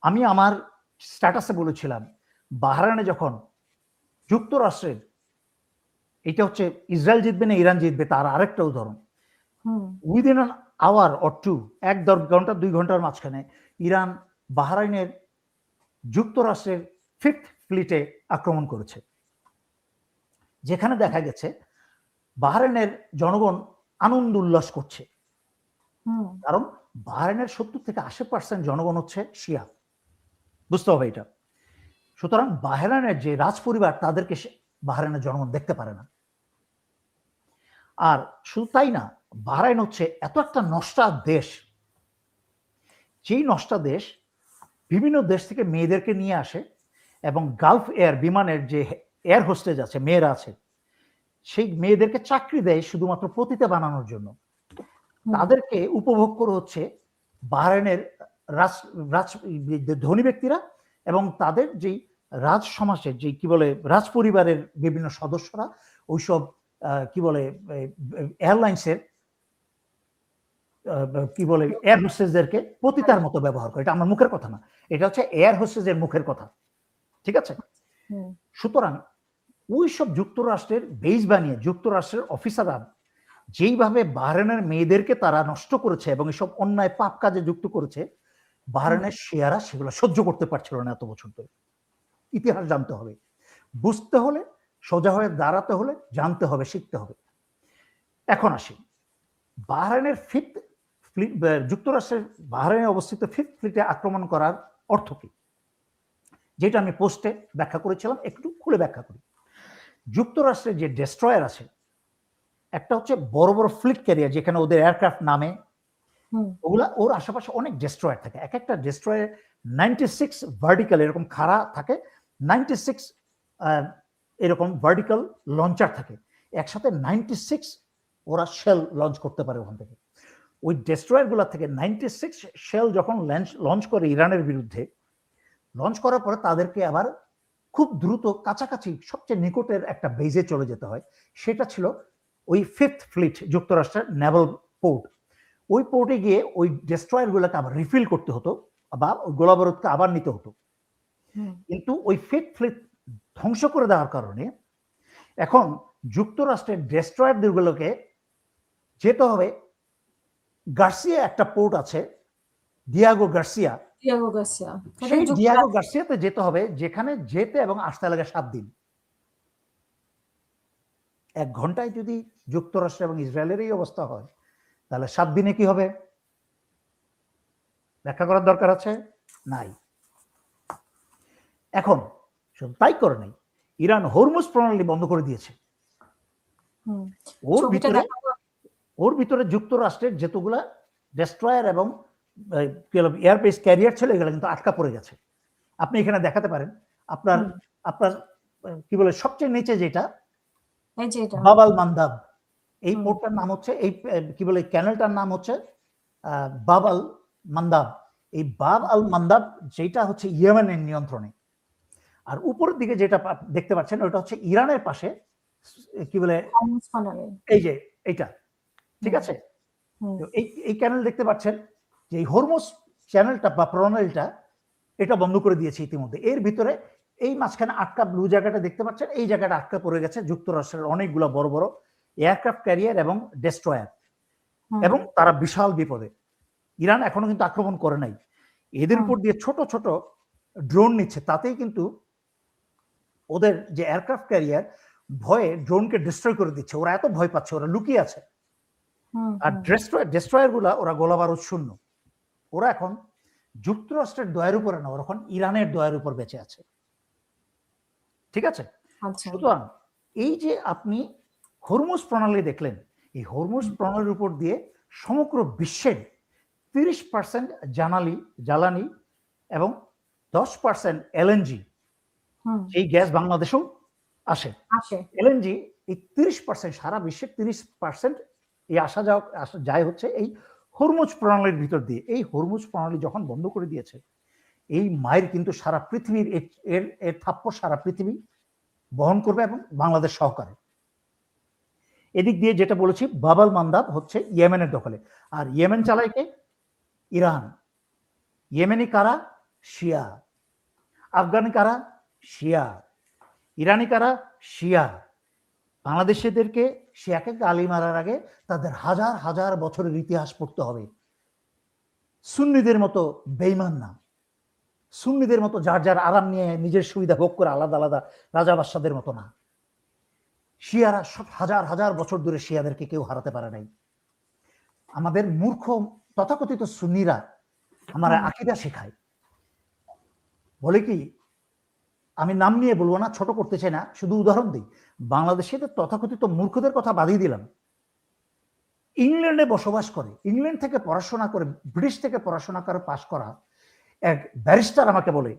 আমি আমার স্ট্যাটাসে বলেছিলাম, বাহরাইনে যখন যুক্তরাষ্ট্রের, এটা হচ্ছে ইসরায়েল জিতবে না ইরান জিতবে তার আরেকটা উদাহরণ, within an hour or two, 1-1.5 ঘন্টা 2 ঘন্টার মাঝখানে ইরান বাহরাইনের যুক্তরাষ্ট্রের 5th ফ্লিটে আক্রমণ করেছে, যেখানে দেখা গেছে বাহরাইনের জনগণ আনন্দ উল্লাস করছে। কারণ বাহরাইনের 70-80% জনগণ হচ্ছে শিয়া, বুঝতে হবে এটা। সুতরাং বাহরাইনের যে রাজ পরিবার তাদেরকে বাহরাইনের জনগণ দেখতে পারে না। আর শুধু তাই না, বাহরাইন হচ্ছে এত একটা নষ্টা দেশ, যেই নষ্টা দেশ বিভিন্ন দেশ থেকে মেয়েদেরকে নিয়ে আসে এবং গালফ এয়ার বিমানের যে এয়ার হোস্টেজ আছে, মেয়েরা আছে, সেই মেয়েদেরকে চাকরি দেয় শুধুমাত্র পতিতা বানানোর জন্য। তাদেরকে উপভোগ করে হচ্ছে বাহরাইনের ধনী ব্যক্তিরা এবং তাদের যেই রাজ সমাজের যে কি বলে রাজ পরিবারের বিভিন্ন সদস্যরা, ওইসব কি বলে এয়ারলাইন্সের কি বলে এয়ার হোস্টেসদেরকে পতিতার মতো ব্যবহার করে। এটা আমার মুখের কথা না, এটা হচ্ছে এয়ার হোস্টেসের মুখের কথা, ঠিক আছে? সুতরাং ওইসব যুক্তরাষ্ট্রের বেস বানিয়ে যুক্তরাষ্ট্রের অফিসাররা যেইভাবে বাহরাইনের মেয়েদেরকে তারা নষ্ট করেছে এবং এসব অন্যায় পাপ কাজে যুক্ত করেছে, বাহরাইনের শিয়ারা সেগুলো সহ্য করতে পারছিল না এত বছর ধরে। ইতিহাস জানতে হবে, বুঝতে হলে, সোজা হয়ে দাঁড়াতে হলে জানতে হবে, শিখতে হবে। এখন আসি বাহরাইনের 5th ফ্লিট, যুক্তরাষ্ট্রের বাহরাইনে অবস্থিত 5th ফ্লিটে আক্রমণ করার অর্থ কি, যেটা আমি পোস্টে ব্যাখ্যা করেছিলাম, একটু খুলে ব্যাখ্যা করি। যুক্তরাষ্ট্রের যে ডেস্ট্রয়ার আছে, একটা হচ্ছে বড় বড় ফ্লিট ক্যারিয়ার যেখানে ওদের এয়ারক্রাফট নামে, ওগুলা ওর আশেপাশে অনেক ডেস্ট্রয়ার থাকে। এক একটা ডেস্ট্রয়ার 96 ভার্টিক্যাল এরকম খাড়া থাকে, 96 এরকম ভার্টিক্যাল লঞ্চার থাকে, একসাথে 96 ওরা শেল লঞ্চ করতে পারে ওখান থেকে। ওই ডেস্ট্রয়ার গুলা থেকে 96 শেল যখন লঞ্চ করে ইরানের বিরুদ্ধে, লঞ্চ করার পরে তাদেরকে আবার খুব দ্রুত কাছাকাছি সবচেয়ে নিকটের একটা বেজে চলে যেতে হয়। সেটা ছিল ওই 5th ফ্লিট যুক্তরাষ্ট্রের নেভাল পোর্ট। ওই পোর্টে গিয়ে ওই ডেস্ট্রয়ার গুলোকে আবার রিফিল করতে হতো বা ওই গোলাবারুদকে আবার নিতে হতো। কিন্তু ওই 5th ফ্লিট ধ্বংস করে দেওয়ার কারণে এখন যুক্তরাষ্ট্রের ডেস্ট্রয়ারগুলোকে যেতে হবে, গার্সিয়া একটা পোর্ট আছে, ডিয়াগো গার্সিয়া, সেই ডিয়াগো গার্সিয়াতে যেতে হবে, যেখানে যেতে এবং আসতে লাগে 7 দিন। 1 ঘন্টায় যদি যুক্তরাষ্ট্র এবং ইসরায়েলের এই অবস্থা হয়, তাহলে 7 দিনে কি হবে ব্যাখ্যা করার দরকার আছে? নাই। এখন শুধু তাই করে নাই, ইরান হরমুজ প্রণালী বন্ধ করে দিয়েছে। ওর ভিতরে যুক্তরাষ্ট্রের যতগুলা ডেস্ট্রয়ার এবং এয়ারবেস ক্যারিয়ার ছিল, এগুলো কিন্তু আটকা পড়ে গেছে। আপনি এখানে দেখাতে পারেন, আপনার আপনার কি বলে সবচেয়ে নিচে যেটা বাব আল মান্দাব, এই পোর্টটার নাম হচ্ছে, এই কি বলে ক্যানেলটার নাম হচ্ছে বাব আল মান্দাব। এই বাব আল মান্দাব যেটা হচ্ছে ইয়েমেনের নিয়ন্ত্রণে, আর উপরের দিকে যেটা দেখতে পাচ্ছেন ওটা হচ্ছে ইরানের পাশে, কি বলে এই যে এইটা, ঠিক আছে? এই ক্যানেল দেখতে পাচ্ছেন যে এই হরমুজ চ্যানেলটা বা প্রণালীটা, এটা বন্ধ করে দিয়েছে ইতিমধ্যে। এর ভিতরে এই মাঝখানে আটকা ব্লু জায়গাটা দেখতে পাচ্ছেন, এই জায়গাটা আটকা পড়ে গেছে যুক্তরাষ্ট্রের অনেকগুলো বড় বড় এয়ারক্রাফট ক্যারিয়ার এবং ডেস্ট্রয়ার, এবং তারা বিশাল বিপদে। ইরান এখনো কিন্তু আক্রমণ করে নাই, এদের উপর দিয়ে ছোট ছোট ড্রোন নিচ্ছে, তাতেই কিন্তু ওদের যে এয়ারক্রাফট ক্যারিয়ার ভয়ে ড্রোনকে ডিস্ট্রয় করে দিচ্ছে। ওরা এত ভয় পাচ্ছে, ওরা লুকিয়ে আছে। আর ডেস্ট্রয়ার গুলা ওরা গোলাবারুদ শূন্য। ওরা এখন যুক্তরাষ্ট্রের দয়ের উপরে না, ওরা এখন ইরানের দয়ের উপর বেঁচে আছে, ঠিক আছে? সুতরাং এই যে আপনি হরমুজ প্রণালী দেখলেন, এই হরমুজ প্রণালীর উপর দিয়ে সমগ্র বিশ্বের 30% জ্বালানি এবং 10% এলএনজি, এই গ্যাস বাংলাদেশেও আসে। এলএনজি এই 30%, সারা বিশ্বের 30% এই আসা যায় হচ্ছে এই হরমুজ প্রণালীর ভিতর দিয়ে। এই হরমুজ প্রণালী যখন বন্ধ করে দিয়েছে, এই মায়ের কিন্তু সারা পৃথিবীর এর থাপ্পড় সারা পৃথিবী বহন করবে, এবং বাংলাদেশ সহকারে। এদিক দিয়ে যেটা বলেছি, বাব আল মান্দাব হচ্ছে ইয়েমেনের দখলে, আর ইয়েমেন চালায় কে? ইরান। ইয়েমেনি কারা? শিয়া। আফগানি কারা? শিয়া। ইরানি কারা? শিয়া। বাংলাদেশিদেরকে শিয়াকে গালি মারার আগে তাদের হাজার হাজার বছরের ইতিহাস পড়তে হবে। সুন্নিদের মতো বেঈমান না, সুন্নিদের মতো যার যার আরাম নিয়ে নিজের সুবিধা ভোগ করে আলাদা আলাদা রাজা বাদশাদের মতো না। শিয়ারা সব হাজার হাজার বছর ধরে শিয়াদেরকে কেউ হারাতে পারে নাই। আমাদের মূর্খ তথাকথিত সুন্নিরা আমার আকীদা শেখায়, বলে কি, আমি নাম নিয়ে বলবো না, ছোট করতে চাই না, শুধু উদাহরণ দিই। বাংলাদেশের তথাকথিত মূর্খদের কথা বাদিয়ে দিলাম, ইংল্যান্ডে বসবাস করে, ইংল্যান্ড থেকে পড়াশোনা করে, ব্রিটিশ থেকে পড়াশোনা করে পাশ করা এক ব্যারিস্টার আমাকে বলে,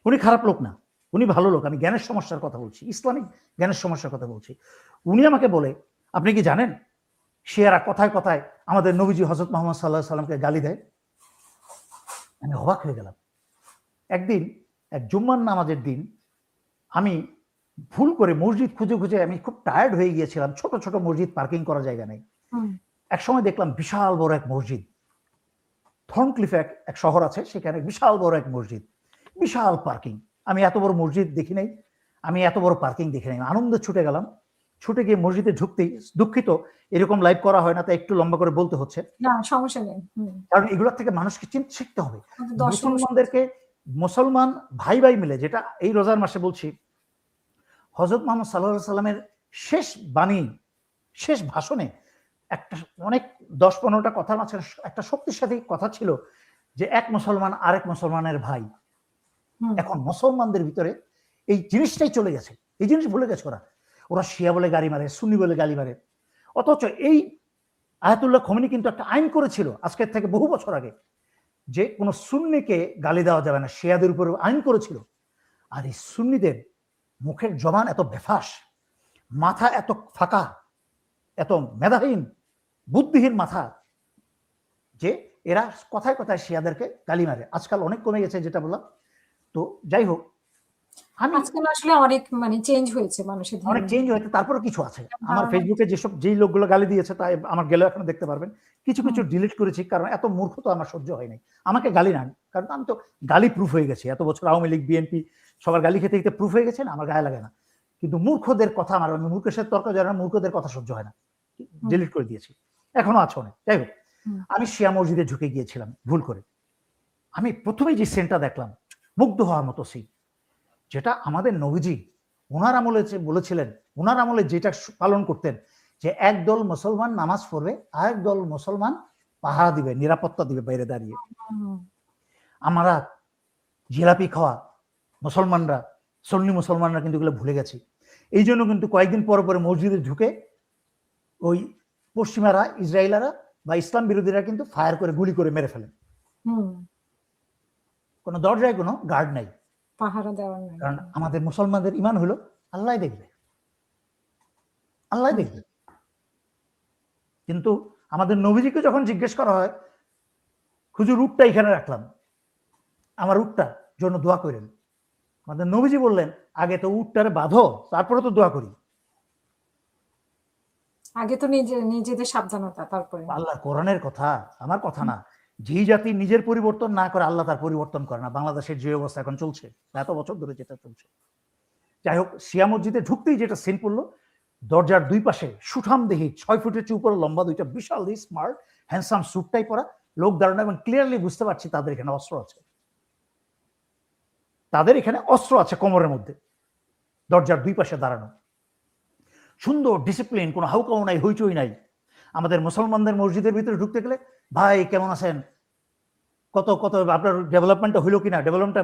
উনি খারাপ লোক না, উনি ভালো লোক, আমি জ্ঞানের সমস্যার কথা বলছি, ইসলামিক জ্ঞানের সমস্যার কথা বলছি। উনি আমাকে বলে, আপনি কি জানেন শিয়ারা কথায় কথায় আমাদের নবীজি হযরত মুহাম্মদ সাল্লাল্লাহু আলাইহি সাল্লামকে গালি দেয়? আমি অবাক হয়ে গেলাম। একদিন এক জুম্মার নামাজের দিন আমি ভুল করে মসজিদ খুঁজে খুঁজে আমি খুব টায়ার্ড হয়ে গিয়েছিলাম, ছোট ছোট মসজিদ, পার্কিং করার জায়গা নেই। এক সময় দেখলাম বিশাল বড় এক মসজিদ, থর্নক্লিফে এক শহর আছে, সেখানে বিশাল বড় এক মসজিদ, বিশাল পার্কিং। আমি এত বড় মসজিদ দেখি নাই, আমি এত বড় পার্কিং দেখি নাই। আনন্দে ছুটে গেলাম, ছুটে গিয়ে মসজিদে ঢুকতেই, দুঃখিত এরকম লাইভ করা হয় না তাই একটু লম্বা করে বলতে হচ্ছে, না সমস্যা নেই, কারণ এগুলোর থেকে মানুষকে শিখতে হবে। মুসলমানদেরকে, মুসলমান ভাই ভাই মিলে, যেটা এই রোজার মাসে বলছি, হযরত মুহাম্মদ সাল্লাল্লাহু আলাইহি সাল্লামের শেষ বাণী, শেষ ভাষণে একটা অনেক 10-15টা কথার মাঝে একটা শক্তিশালী কথা ছিল যে এক মুসলমান আরেক মুসলমানের ভাই। এখন মুসলমানদের ভিতরে এই জিনিসটাই চলে গেছে, এই জিনিস ভুলে গেছে ওরা। ওরা শিয়া বলে গালি মারে, সুন্নি বলে গালি মারে। অথচ এই আয়াতুল্লাহ খোমেনি কিন্তু একটা আইন করেছিল আজকের থেকে বহু বছর আগে, যে কোনো সুন্নিকে গালি দেওয়া যাবে না, শিয়াদের উপরে আইন করেছিল। আর এই সুন্নিদের মুখের জবান এত বেফাস, মাথা এত ফাঁকা, এত মেধাহীন, বুদ্ধিহীন মাথা, যে এরা কথায় কথায় শিয়াদেরকে গালি মারে। আজকাল অনেক কমে গেছে যেটা বললাম। তো যাই হোক, আমি আজকাল আসলে অনেক চেঞ্জ হয়েছে, মানুষের অনেক চেঞ্জ হয়েছে, তারপরে কিছু আছে। আমার ফেসবুকে যেই লোকগুলো গালি দিয়েছে তাই আমার গেলেও এখনো দেখতে পারবেন, কিছু কিছু ডিলিট করেছি, কারণ এত মূর্খ তো আমার সহ্য হয় নাই। আমাকে গালি না, কারণ আমি তো গালি প্রুফ হয়ে গেছি, এত বছর আওয়ামী লীগ বিএনপি সবার গালি খেতে খেতে প্রুফ হয়ে গেছে না, আমার গায়ে লাগে না। কিন্তু মূর্খদের কথা আমার, মূর্খের সাথে তর্ক যায় না, মূর্খদের কথা সহ্য হয় না, ডিলিট করে দিয়েছি, এখনো আছে অনেক। যাই হোক, আমি শিয়া মসজিদে ঢুকে গিয়েছিলাম ভুল করে। আমি প্রথমেই যে সিনটা দেখলাম, মুগ্ধ হওয়ার মতো সিন, যেটা আমাদের নবীজি ওনার আমলে বলেছিলেন, ওনার আমলে যেটা পালন করতেন, যে একদল মুসলমান নামাজ পড়বে আর একদল মুসলমান পাহারা দিবে, নিরাপত্তা দিবে বাইরে দাঁড়িয়ে। আমরা জিলাপি খাওয়া মুসলমানরা, সুন্নি মুসলমানরা কিন্তু এগুলো ভুলে গেছি। এই জন্য কিন্তু কয়েকদিন পরে পরে মসজিদে ঢুকে ওই পশ্চিমারা, ইসরায়েলারা বা ইসলাম বিরোধীরা কিন্তু ফায়ার করে, গুলি করে মেরে ফেলেন। কোনো দরজায় কোনো গার্ড নাই, পাহারা দেওয়ার নাই। কারণ আমাদের মুসলমানদের ইমান হলো আল্লাহ দেখবে, আল্লাহ দেখবে। কিন্তু আমাদের নবীজিকে যখন জিজ্ঞেস করা হয়, হুজুর উটটা এখানে রাখলাম, আমার উটটার জন্য দোয়া করেন, আমাদের নবীজি বললেন, আগে তো উটটারে বাঁধো, তারপরে তো দোয়া করি। আগে তো নিজেদের সাবধানতা, তারপরে আল্লাহ কোরআনের কথা, আমার কথা না। যেই জাতি নিজের পরিবর্তন না করে, আল্লাহ তার পরিবর্তন করে না। বাংলাদেশের যে অবস্থা এখন চলছে, এত বছর ধরে যেটা চলছে। যাই হোক, শিয়া মসজিদে ঢুকতেই যেটা সিন পড়লো, দরজার দুই পাশে সুঠাম দেহি, 6 ফুটের চেয়ে উপরে লম্বা দুইটা বিশাল স্মার্ট হ্যান্ডসাম স্যুটটাই পরা লোক দাঁড়ানো, এবং ক্লিয়ারলি বুঝতে পারছি তাদের এখানে অস্ত্র আছে, তাদের এখানে অস্ত্র আছে কোমরের মধ্যে, দরজার দুই পাশে দাঁড়ানো, সুন্দর ডিসিপ্লিন, কোনো হাউকাউ নাই, হইচই নাই। আমাদের মুসলমানদের মসজিদের ভিতরে ঢুকতে গেলে, ভাই কেমন আছেন, কত কত আপনার ডেভেলপমেন্টটা হইলো কিনা, ডেভেলপমেন্টটা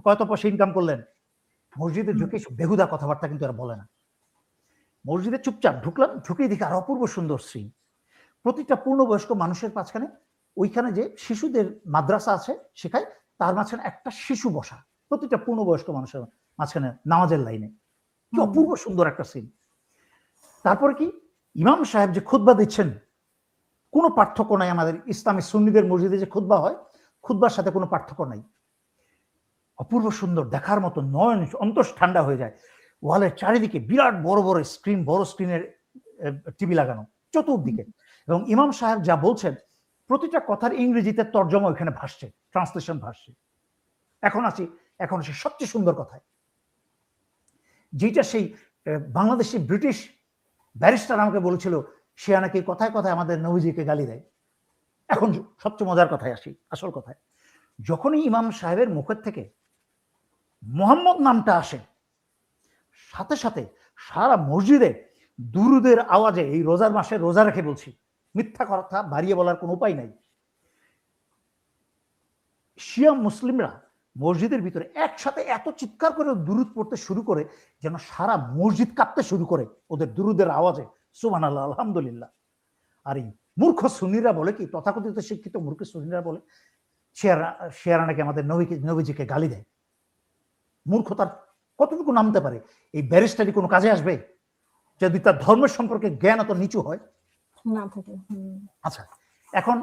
কত পয়সা ইনকাম করলেন। মসজিদে ঢুকে বেহুদা কথাবার্তা কিন্তু এরা বলে না। মসজিদে চুপচাপ ঢুকলাম, ঢুকেই দেখি আর অপূর্ব সুন্দর সিন। প্রতিটা পূর্ণবয়স্ক মানুষের মাঝখানে, ওইখানে যে শিশুদের মাদ্রাসা আছে সেখানে, তার মাঝখানে একটা শিশু বসা, প্রতিটা পূর্ণবয়স্ক মানুষের মাঝখানে নামাজের লাইনে। কি অপূর্ব সুন্দর একটা সিন। তারপরে কি, ইমাম সাহেব যে খুতবা দিচ্ছেন, কোনো পার্থক্য নাই আমাদের ইসলামী সুন্নিদের মসজিদে যে খুতবা হয়, খুতবার সাথে কোনো পার্থক্য নাই। অপূর্ব সুন্দর, দেখার মতো, নয়ন অন্তর ঠান্ডা হয়ে যায়। ওয়ালের চারিদিকে বিরাট বড় বড় স্ক্রিন, বড় স্ক্রিনের টিভি লাগানো চতুর্দিকে, এবং ইমাম সাহেব যা বলছেন প্রতিটা কথার ইংরেজিতে তর্জমা ওইখানে ভাসছে, ট্রান্সলেশন ভার্সে। এখন আসি সবচেয়ে সুন্দর কথায়, যেটা সেই বাংলাদেশি ব্রিটিশ ব্যারিস্টার আমাকে বলেছিল সে নাকি কথায় কথায় আমাদের নবীজিকে গালি দেয়। এখন সবচেয়ে মজার কথায় আসি, আসল কথায়, যখনই ইমাম সাহেবের মুখের থেকে মোহাম্মদ নামটা আসে, সাথে সাথে সারা মসজিদে দুরুদের আওয়াজে, এই রোজার মাসে রোজা রেখে বলছি, মিথ্যা কথা বাড়িয়ে বলার কোনো উপায় নাই, শিয়া মুসলিমরা মসজিদের ভিতরে একসাথে এত চিৎকার করে দুরুদ পড়তে শুরু করে যেন সারা মসজিদ কাঁপতে শুরু করে ওদের দুরুদের আওয়াজে, সুবহানাল্লাহ, আলহামদুলিল্লাহ। আর এই মূর্খ সুন্নিরা বলে কি, তথাকথিত শিক্ষিত মূর্খ সুন্নিরা বলে শিয়ারা নাকি আমাদের নবীজিকে গালি দেয়। মূর্খতার কতটুকু নামতে পারে? এই ব্যারিস্টারি কোনো কাজে আসবে যদি তার ধর্মের সম্পর্কে জ্ঞান এত নিচু হয়? না থাকে। আচ্ছা, এখন